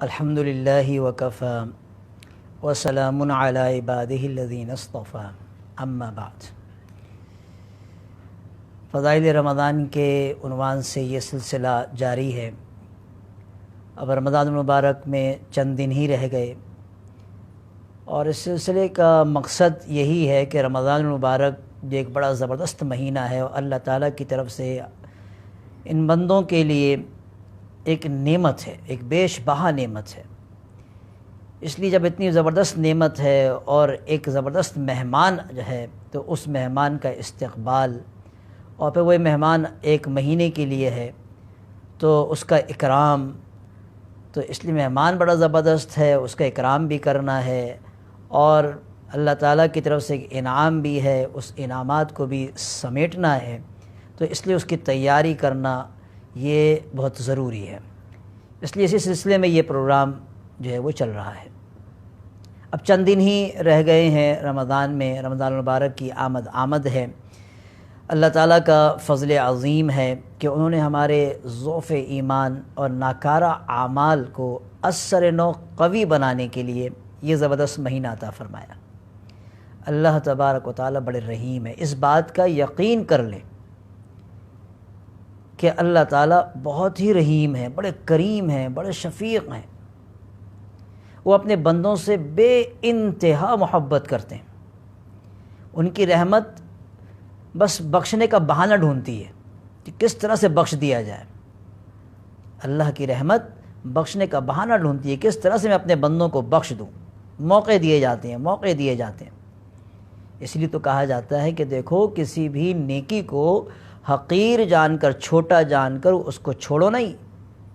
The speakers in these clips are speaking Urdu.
الحمدللہ وکفی وسلام علی عبادہ الذین اصطفی اما بعد۔ فضائل رمضان کے عنوان سے یہ سلسلہ جاری ہے۔ اب رمضان المبارک میں چند دن ہی رہ گئے، اور اس سلسلے کا مقصد یہی ہے کہ رمضان المبارک جو ایک بڑا زبردست مہینہ ہے اور اللہ تعالیٰ کی طرف سے ان بندوں کے لیے ایک نعمت ہے، ایک بیش بہا نعمت ہے۔ اس لیے جب اتنی زبردست نعمت ہے اور ایک زبردست مہمان جو ہے، تو اس مہمان کا استقبال، اور پھر وہ مہمان ایک مہینے کے لیے ہے تو اس کا اکرام، تو اس لیے مہمان بڑا زبردست ہے، اس کا اکرام بھی کرنا ہے، اور اللہ تعالیٰ کی طرف سے ایک انعام بھی ہے، اس انعامات کو بھی سمیٹنا ہے، تو اس لیے اس کی تیاری کرنا یہ بہت ضروری ہے۔ اس لیے اسی سلسلے میں یہ پروگرام جو ہے وہ چل رہا ہے۔ اب چند دن ہی رہ گئے ہیں رمضان میں، رمضان المبارک کی آمد ہے۔ اللہ تعالیٰ کا فضل عظیم ہے کہ انہوں نے ہمارے ضعف ایمان اور ناکارہ اعمال کو اثر نو قوی بنانے کے لیے یہ زبردست مہینہ عطا فرمایا۔ اللہ تبارک و تعالیٰ بڑے رحیم ہے، اس بات کا یقین کر لیں کہ اللہ تعالیٰ بہت ہی رحیم ہے، بڑے کریم ہیں، بڑے شفیق ہیں۔ وہ اپنے بندوں سے بے انتہا محبت کرتے ہیں۔ ان کی رحمت بس بخشنے کا بہانہ ڈھونڈتی ہے کہ کس طرح سے بخش دیا جائے۔ اللہ کی رحمت بخشنے کا بہانہ ڈھونڈتی ہے، کس طرح سے میں اپنے بندوں کو بخش دوں۔ موقع دیے جاتے ہیں۔ اس لیے تو کہا جاتا ہے کہ دیکھو، کسی بھی نیکی کو حقیر جان کر، چھوٹا جان کر اس کو چھوڑو نہیں،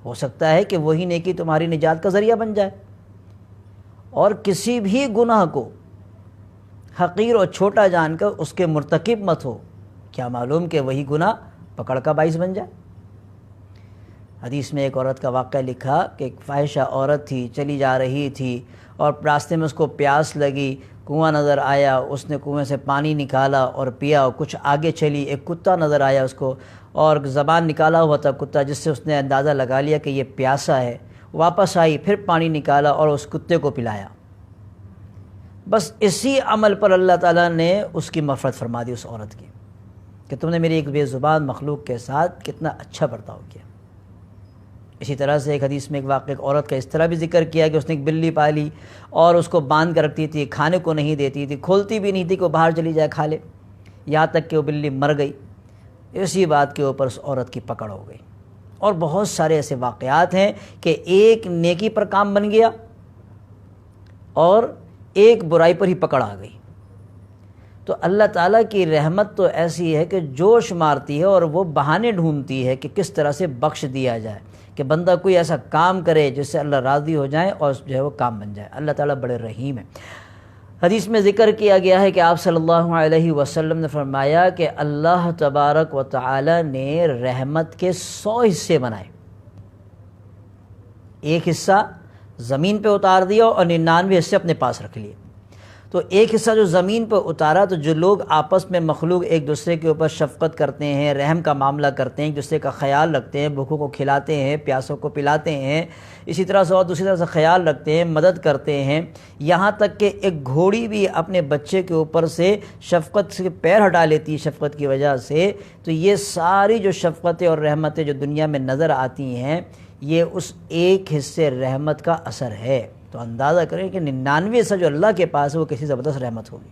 ہو سکتا ہے کہ وہی نیکی تمہاری نجات کا ذریعہ بن جائے۔ اور کسی بھی گناہ کو حقیر اور چھوٹا جان کر اس کے مرتکب مت ہو، کیا معلوم کہ وہی گناہ پکڑ کا باعث بن جائے۔ حدیث میں ایک عورت کا واقعہ لکھا کہ ایک فاحشہ عورت تھی، چلی جا رہی تھی اور راستے میں اس کو پیاس لگی، کنواں نظر آیا، اس نے کنویں سے پانی نکالا اور پیا، اور کچھ آگے چلی، ایک کتا نظر آیا اس کو، اور زبان نکالا ہوا تھا کتا، جس سے اس نے اندازہ لگا لیا کہ یہ پیاسا ہے۔ واپس آئی، پھر پانی نکالا اور اس کتے کو پلایا۔ بس اسی عمل پر اللہ تعالیٰ نے اس کی مغفرت فرما دی، اس عورت کی، کہ تم نے میری ایک بے زبان مخلوق کے ساتھ کتنا اچھا برتاؤ کیا۔ اسی طرح سے ایک حدیث میں ایک واقعہ ایک عورت کا اس طرح بھی ذکر کیا کہ اس نے ایک بلی پالی اور اس کو باندھ کر رکھتی تھی، کھانے کو نہیں دیتی تھی، کھولتی بھی نہیں تھی کہ وہ باہر چلی جائے کھا لے، یہاں تک کہ وہ بلی مر گئی۔ اسی بات کے اوپر اس عورت کی پکڑ ہو گئی۔ اور بہت سارے ایسے واقعات ہیں کہ ایک نیکی پر کام بن گیا اور ایک برائی پر ہی پکڑ آ گئی۔ تو اللہ تعالیٰ کی رحمت تو ایسی ہے کہ جوش مارتی ہے اور وہ بہانے ڈھونڈتی ہے کہ کس طرح سے بخش دیا جائے، کہ بندہ کوئی ایسا کام کرے جس سے اللہ راضی ہو جائے اور جو ہے وہ کام بن جائے۔ اللہ تعالیٰ بڑے رحیم ہے۔ حدیث میں ذکر کیا گیا ہے کہ آپ صلی اللہ علیہ وسلم نے فرمایا کہ اللہ تبارک و تعالیٰ نے رحمت کے 100 حصے بنائے، ایک حصہ زمین پہ اتار دیا اور 99 حصے اپنے پاس رکھ لیے۔ تو ایک حصہ جو زمین پہ اتارا، تو جو لوگ آپس میں مخلوق ایک دوسرے کے اوپر شفقت کرتے ہیں، رحم کا معاملہ کرتے ہیں، ایک دوسرے کا خیال رکھتے ہیں، بھوکوں کو کھلاتے ہیں، پیاسوں کو پلاتے ہیں، اسی طرح سے اور دوسری طرح سے خیال رکھتے ہیں، مدد کرتے ہیں، یہاں تک کہ ایک گھوڑی بھی اپنے بچے کے اوپر سے شفقت سے پیر ہٹا لیتی ہے شفقت کی وجہ سے۔ تو یہ ساری جو شفقتیں اور رحمتیں جو دنیا میں نظر آتی ہیں، یہ اس ایک حصے رحمت کا اثر ہے۔ تو اندازہ کریں کہ 99 حصہ جو اللہ کے پاس ہے وہ کسی زبردست رحمت ہوگی۔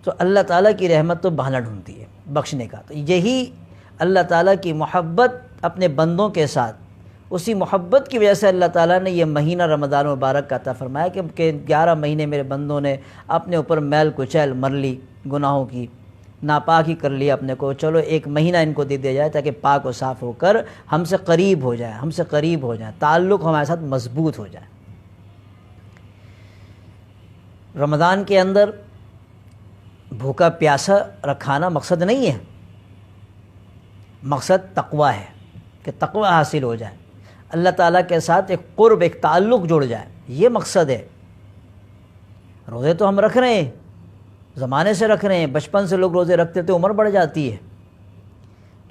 تو اللہ تعالیٰ کی رحمت تو بہانہ ڈھونڈتی ہے بخشنے کا۔ تو یہی اللہ تعالیٰ کی محبت اپنے بندوں کے ساتھ، اسی محبت کی وجہ سے اللہ تعالیٰ نے یہ مہینہ رمضان مبارک کا عطا فرمایا کہ 11 مہینے میرے بندوں نے اپنے اوپر میل کچیل مر لی، گناہوں کی ناپاک ہی کر لیا اپنے کو، چلو ایک مہینہ ان کو دے دیا جائے تاکہ پاک و صاف ہو کر ہم سے قریب ہو جائیں، تعلق ہمارے ساتھ مضبوط ہو جائے۔ رمضان کے اندر بھوکا پیاسا رکھانا مقصد نہیں ہے، مقصد تقویٰ ہے کہ تقویٰ حاصل ہو جائے، اللہ تعالیٰ کے ساتھ ایک قرب، ایک تعلق جڑ جائے، یہ مقصد ہے۔ روزے تو ہم رکھ رہے ہیں، زمانے سے رکھ رہے ہیں، بچپن سے لوگ روزے رکھتے تھے، عمر بڑھ جاتی ہے،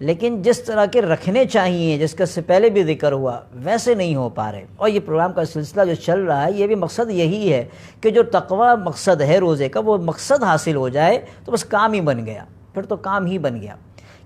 لیکن جس طرح کے رکھنے چاہیے، جس کا سے پہلے بھی ذکر ہوا، ویسے نہیں ہو پا رہے۔ اور یہ پروگرام کا سلسلہ جو چل رہا ہے، یہ بھی مقصد یہی ہے کہ جو تقوی مقصد ہے روزے کا، وہ مقصد حاصل ہو جائے تو بس کام ہی بن گیا، پھر تو کام ہی بن گیا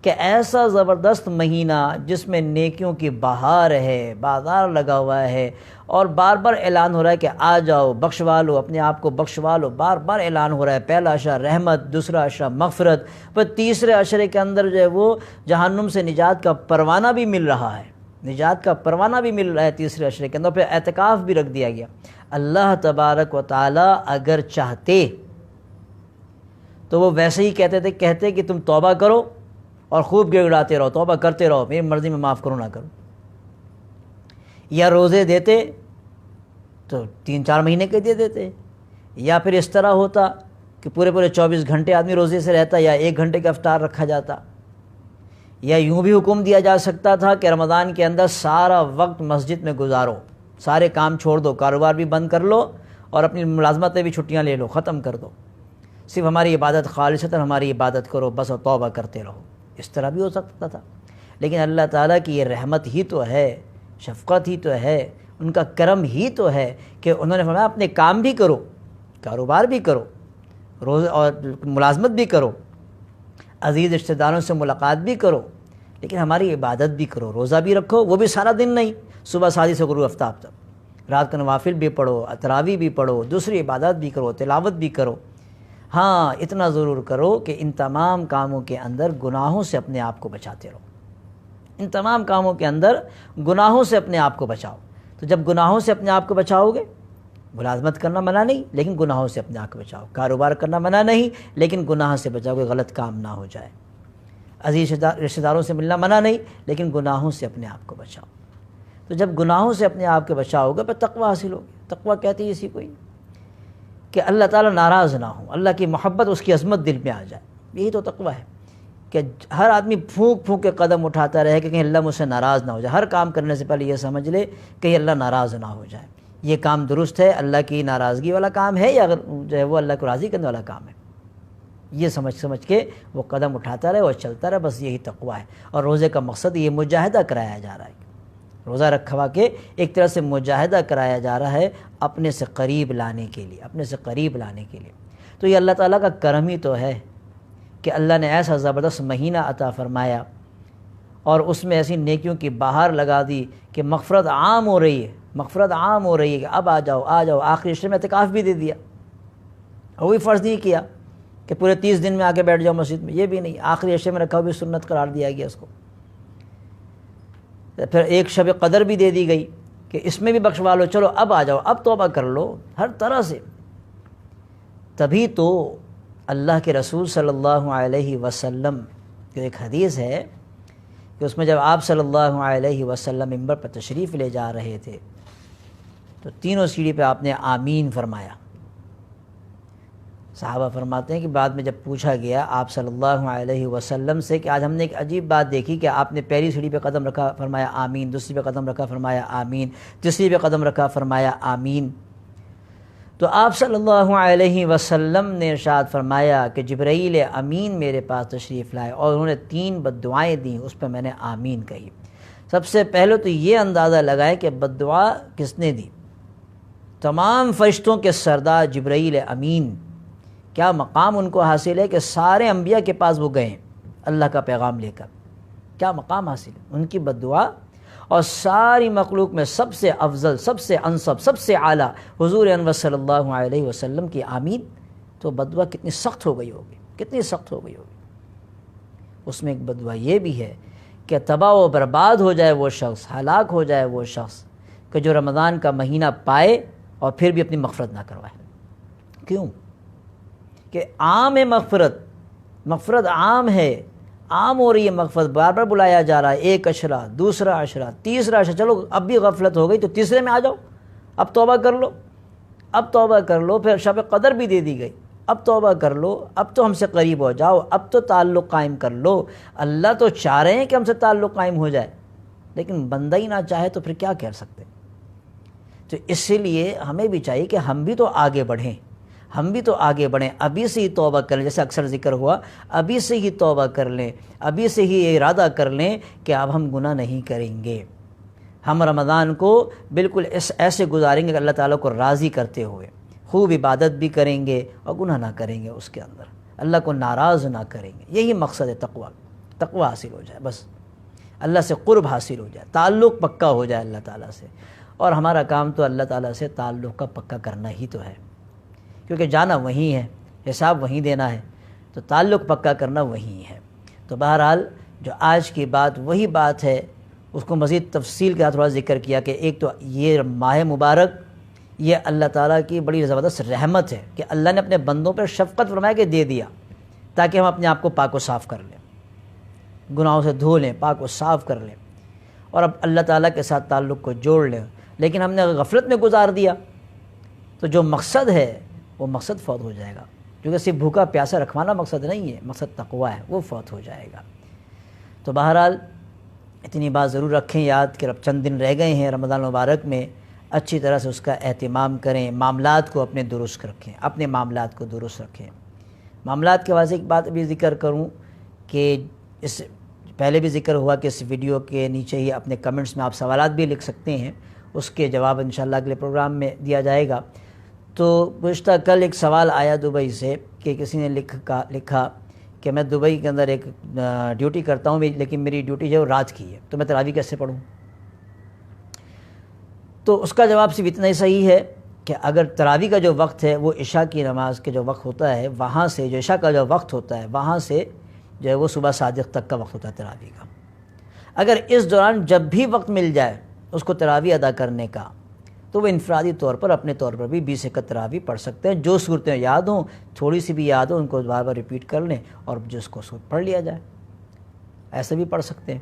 کہ ایسا زبردست مہینہ جس میں نیکیوں کی بہار ہے، بازار لگا ہوا ہے، اور بار بار اعلان ہو رہا ہے کہ آ جاؤ، بخشوا لو، اپنے آپ کو بخشوا لو، بار بار اعلان ہو رہا ہے۔ پہلا عشرہ رحمت، دوسرا عشرہ مغفرت، پھر تیسرے عشرے کے اندر جو ہے وہ جہنم سے نجات کا پروانہ بھی مل رہا ہے، نجات کا پروانہ بھی مل رہا ہے تیسرے عشرے کے اندر، پھر اعتکاف بھی رکھ دیا گیا۔ اللہ تبارک و تعالی اگر چاہتے تو وہ ویسے ہی کہتے کہ تم توبہ کرو اور خوب گڑگڑاتے رہو، توبہ کرتے رہو، میری مرضی میں معاف کرو نہ کرو، یا روزے دیتے تو 3-4 مہینے کے دے دیتے، یا پھر اس طرح ہوتا کہ پورے 24 گھنٹے آدمی روزے سے رہتا، یا 1 گھنٹے کا افطار رکھا جاتا، یا یوں بھی حکم دیا جا سکتا تھا کہ رمضان کے اندر سارا وقت مسجد میں گزارو، سارے کام چھوڑ دو، کاروبار بھی بند کر لو اور اپنی ملازمتیں بھی چھٹیاں لے لو، ختم کر دو، صرف ہماری عبادت خالصتاً ہماری عبادت کرو بس، اور توبہ کرتے رہو۔ اس طرح بھی ہو سکتا تھا، لیکن اللہ تعالیٰ کی یہ رحمت ہی تو ہے، شفقت ہی تو ہے، ان کا کرم ہی تو ہے کہ انہوں نے فرمایا اپنے کام بھی کرو، کاروبار بھی کرو، روز اور ملازمت بھی کرو، عزیز رشتہ داروں سے ملاقات بھی کرو، لیکن ہماری عبادت بھی کرو، روزہ بھی رکھو، وہ بھی سارا دن نہیں، صبح شادی سے غروب آفتاب تک، رات کو نوافل بھی پڑھو، تراویح بھی پڑھو، دوسری عبادت بھی کرو، تلاوت بھی کرو۔ ہاں اتنا ضرور کرو کہ ان تمام کاموں کے اندر گناہوں سے اپنے آپ کو بچاتے رہو، ان تمام کاموں کے اندر گناہوں سے اپنے آپ کو بچاؤ۔ تو جب گناہوں سے اپنے آپ کو بچاؤ گے، ملازمت کرنا منع نہیں لیکن گناہوں سے اپنے آپ کو بچاؤ، کاروبار کرنا منع نہیں لیکن گناہ سے بچاؤ کہ غلط کام نہ ہو جائے، عزیز رشتہ داروں سے ملنا منع نہیں لیکن گناہوں سے اپنے آپ کو بچاؤ۔ تو جب گناہوں سے اپنے آپ کو بچاؤ گے پھر تقوی حاصل ہوگی۔ تقوی کہتی ہے اسی کو کہ اللہ تعالیٰ ناراض نہ ہو، اللہ کی محبت، اس کی عظمت دل میں آ جائے، یہی تو تقوی ہے کہ ہر آدمی پھونک پھونک کے قدم اٹھاتا رہے کہ کہیں اللہ مجھ سے ناراض نہ ہو جائے، ہر کام کرنے سے پہلے یہ سمجھ لے کہ اللہ ناراض نہ ہو جائے، یہ کام درست ہے، اللہ کی ناراضگی والا کام ہے یا جو ہے وہ اللہ کو راضی کرنے والا کام ہے، یہ سمجھ کے وہ قدم اٹھاتا رہے اور چلتا رہے، بس یہی تقوی ہے۔ اور روزے کا مقصد یہ مجاہدہ کرایا جا رہا ہے، روزہ رکھوا کے ایک طرح سے مجاہدہ کرایا جا رہا ہے اپنے سے قریب لانے کے لیے، اپنے سے قریب لانے کے لیے۔ تو یہ اللہ تعالیٰ کا کرم ہی تو ہے کہ اللہ نے ایسا زبردست مہینہ عطا فرمایا اور اس میں ایسی نیکیوں کی بہار لگا دی کہ مغفرت عام ہو رہی ہے، مغفرت عام ہو رہی ہے کہ اب آ جاؤ آ جاؤ۔ آخری عشرے میں اعتکاف بھی دے دیا، وہ بھی فرض نہیں کیا کہ پورے 30 دن میں آ کے بیٹھ جاؤ مسجد میں، یہ بھی نہیں، آخری عشرے میں رکھا بھی سنت قرار دیا گیا اس کو۔ پھر ایک شب قدر بھی دے دی گئی کہ اس میں بھی بخشوا لو، چلو اب آ جاؤ، اب توبہ کر لو ہر طرح سے۔ تبھی تو اللہ کے رسول صلی اللہ علیہ وسلم کی ایک حدیث ہے کہ اس میں جب آپ صلی اللہ علیہ وسلم منبر پر تشریف لے جا رہے تھے تو تینوں سیڑھی پہ آپ نے آمین فرمایا۔ صحابہ فرماتے ہیں کہ بعد میں جب پوچھا گیا آپ صلی اللہ علیہ وسلم سے کہ آج ہم نے ایک عجیب بات دیکھی کہ آپ نے پہلی سیڑھی پہ قدم رکھا فرمایا آمین، دوسری پہ قدم رکھا فرمایا آمین، تیسری پہ قدم رکھا فرمایا آمین۔ تو آپ صلی اللہ علیہ وسلم نے ارشاد فرمایا کہ جبرائیل امین میرے پاس تشریف لائے اور انہوں نے 3 بد دعائیں دیں، اس پہ میں نے آمین کہی۔ سب سے پہلے تو یہ اندازہ لگائے کہ بد دعا کس نے دی؟ تمام فرشتوں کے سردار جبرائیل امین، کیا مقام ان کو حاصل ہے کہ سارے انبیاء کے پاس وہ گئے اللہ کا پیغام لے کر، کیا مقام حاصل ہے ان کی بد دعا۔ اور ساری مخلوق میں سب سے افضل، سب سے انسب، سب سے اعلیٰ حضور انور صلی اللہ علیہ وسلم کی آمین، تو بد دعا کتنی سخت ہو گئی ہوگی، کتنی سخت ہو گئی ہوگی۔ اس میں ایک بد دعا یہ بھی ہے کہ تباہ و برباد ہو جائے وہ شخص، ہلاک ہو جائے وہ شخص کہ جو رمضان کا مہینہ پائے اور پھر بھی اپنی مغفرت نہ کروائے۔ کیوں؟ کہ عام ہے مغفرت، مغفرت عام ہے، عام ہو رہی ہے مغفرت، بار بار بلایا جا رہا ہے، ایک عشرہ، دوسرا عشرہ، تیسرا عشرہ، چلو اب بھی غفلت ہو گئی تو تیسرے میں آ جاؤ، اب توبہ کر لو، اب توبہ کر لو۔ پھر شب قدر بھی دے دی گئی، اب توبہ کر لو، اب تو ہم سے قریب ہو جاؤ، اب تو تعلق قائم کر لو۔ اللہ تو چاہ رہے ہیں کہ ہم سے تعلق قائم ہو جائے، لیکن بندہ ہی نہ چاہے تو پھر کیا کر سکتے۔ تو اسی لیے ہمیں بھی چاہیے کہ ہم بھی تو آگے بڑھیں، ہم بھی تو آگے بڑھیں، ابھی سے ہی توبہ کر لیں، جیسے اکثر ذکر ہوا، ابھی سے ہی توبہ کر لیں، ابھی سے ہی ارادہ کر لیں کہ اب ہم گناہ نہیں کریں گے، ہم رمضان کو بالکل ایسے گزاریں گے کہ اللہ تعالیٰ کو راضی کرتے ہوئے، خوب عبادت بھی کریں گے اور گناہ نہ کریں گے، اس کے اندر اللہ کو ناراض نہ کریں گے۔ یہی مقصد ہے تقوی حاصل ہو جائے، بس اللہ سے قرب حاصل ہو جائے، تعلق پکا ہو جائے اللہ تعالیٰ سے۔ اور ہمارا کام تو اللہ تعالیٰ سے تعلق کا پکا کرنا ہی تو ہے، کیونکہ جانا وہیں ہے، حساب وہیں دینا ہے، تو تعلق پکا کرنا وہیں ہے۔ تو بہرحال جو آج کی بات وہی بات ہے، اس کو مزید تفصیل کے ساتھ تھوڑا ذکر کیا کہ ایک تو یہ ماہ مبارک یہ اللہ تعالیٰ کی بڑی زبردست رحمت ہے کہ اللہ نے اپنے بندوں پر شفقت فرمایا کہ دے دیا، تاکہ ہم اپنے آپ کو پاک و صاف کر لیں، گناہوں سے دھو لیں، پاک و صاف کر لیں، اور اب اللہ تعالیٰ کے ساتھ تعلق کو جوڑ لیں۔ لیکن ہم نے غفلت میں گزار دیا تو جو مقصد ہے وہ مقصد فوت ہو جائے گا، کیونکہ صرف بھوکا پیاسا رکھوانا مقصد نہیں ہے، مقصد تقوی ہے، وہ فوت ہو جائے گا۔ تو بہرحال اتنی بات ضرور رکھیں یاد کہ اب چند دن رہ گئے ہیں رمضان مبارک میں، اچھی طرح سے اس کا اہتمام کریں، معاملات کو اپنے درست رکھیں، اپنے معاملات کو درست رکھیں۔ معاملات کے واسطے ایک بات بھی ذکر کروں کہ اس پہلے بھی ذکر ہوا کہ اس ویڈیو کے نیچے ہی اپنے کمنٹس میں آپ سوالات بھی لکھ سکتے ہیں، اس کے جواب انشاءاللہ اگلے پروگرام میں دیا جائے گا۔ تو گزشتہ کل ایک سوال آیا دبئی سے کہ کسی نے لکھا کہ میں دبئی کے اندر ایک ڈیوٹی کرتا ہوں، لیکن میری ڈیوٹی جو ہے وہ رات کی ہے، تو میں تراویح کیسے پڑھوں؟ تو اس کا جواب صرف اتنا ہی صحیح ہے کہ اگر تراویح کا جو وقت ہے وہ عشاء کی نماز کے جو وقت ہوتا ہے وہاں سے، جو عشاء کا جو وقت ہوتا ہے وہاں سے جو ہے وہ صبح صادق تک کا وقت ہوتا ہے تراویح کا، اگر اس دوران جب بھی وقت مل جائے اس کو تراویح ادا کرنے کا، تو وہ انفرادی طور پر اپنے طور پر بھی 20 رکعت تراویح پڑھ سکتے ہیں، جو صورتیں یاد ہوں، تھوڑی سی بھی یاد ہو ان کو بار بار ریپیٹ کر لیں اور جس کو صورت پڑھ لیا جائے، ایسے بھی پڑھ سکتے ہیں۔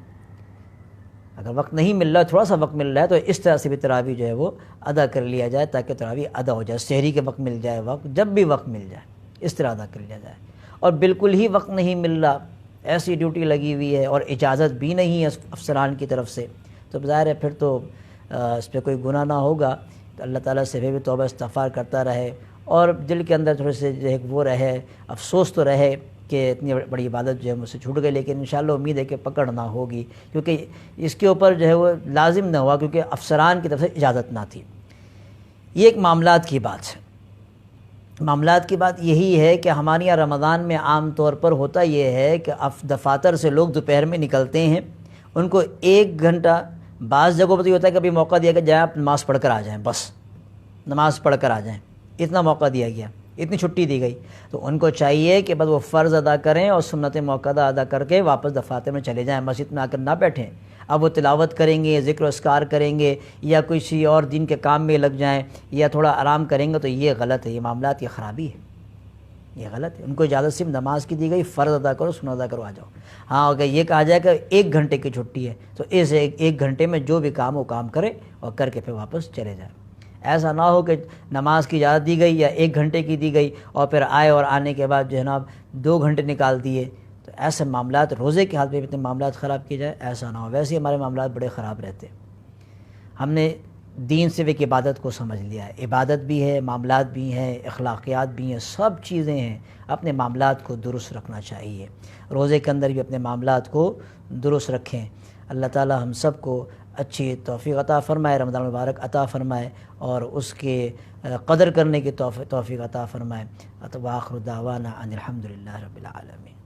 اگر وقت نہیں مل رہا، تھوڑا سا وقت مل رہا ہے، تو اس طرح سے بھی تراویح جو ہے وہ ادا کر لیا جائے تاکہ تراویح ادا ہو جائے، سحری کے وقت مل جائے وقت، جب بھی وقت مل جائے اس طرح ادا کر لیا جائے۔ اور بالکل ہی وقت نہیں مل رہا، ایسی ڈیوٹی لگی ہوئی ہے اور اجازت بھی نہیں ہے افسران کی طرف سے، تو ظاہر ہے پھر تو اس پہ کوئی گناہ نہ ہوگا، تو اللہ تعالیٰ سے بھی توبہ استغفار کرتا رہے اور دل کے اندر تھوڑے سے جو ہے وہ رہے، افسوس تو رہے کہ اتنی بڑی عبادت جو ہے مجھ سے چھوٹ گئی، لیکن انشاءاللہ امید ہے کہ پکڑ نہ ہوگی، کیونکہ اس کے اوپر جو ہے وہ لازم نہ ہوا، کیونکہ افسران کی طرف سے اجازت نہ تھی۔ یہ ایک معاملات کی بات ہے۔ معاملات کی بات یہی ہے کہ ہمارے یہاں رمضان میں عام طور پر ہوتا یہ ہے کہ دفاتر سے لوگ دوپہر میں نکلتے ہیں، ان کو 1 گھنٹہ، بعض جگہوں پر یہ ہوتا ہے کہ ابھی موقع دیا کہ جائیں آپ نماز پڑھ کر آ جائیں، بس نماز پڑھ کر آ جائیں، اتنا موقع دیا گیا، اتنی چھٹی دی گئی، تو ان کو چاہیے کہ بس وہ فرض ادا کریں اور سنت موقعہ ادا کر کے واپس دفاتر میں چلے جائیں، مسجد میں آ کر نہ بیٹھیں۔ اب وہ تلاوت کریں گے، ذکر و اذکار کریں گے یا کسی اور دین کے کام میں لگ جائیں یا تھوڑا آرام کریں گے، تو یہ غلط ہے، یہ معاملات، یہ خرابی ہے، یہ غلط ہے۔ ان کو اجازت صرف نماز کی دی گئی، فرض ادا کرو، سنت ادا کرو، آ جاؤ۔ ہاں اگر یہ کہا جائے کہ 1 گھنٹے کی چھٹی ہے تو اس 1 گھنٹے میں جو بھی کام وہ کام کرے اور کر کے پھر واپس چلے جائیں۔ ایسا نہ ہو کہ نماز کی اجازت دی گئی یا 1 گھنٹے کی دی گئی اور پھر آئے اور آنے کے بعد جو ہے نا 2 گھنٹے نکال دیے، تو ایسے معاملات، روزے کے حالت میں اتنے معاملات خراب کیے جائے، ایسا نہ ہو۔ ویسے ہی ہمارے معاملات بڑے خراب رہتے ہیں۔ ہم نے دین صرف ایک عبادت کو سمجھ لیا ہے، عبادت بھی ہے، معاملات بھی ہیں، اخلاقیات بھی ہیں، سب چیزیں ہیں۔ اپنے معاملات کو درست رکھنا چاہیے، روزے کے اندر بھی اپنے معاملات کو درست رکھیں۔ اللہ تعالی ہم سب کو اچھی توفیق عطا فرمائے، رمضان مبارک عطا فرمائے اور اس کے قدر کرنے کی توفیق عطا فرمائے۔ وآخر دعوانا ان الحمد للہ رب العالمین۔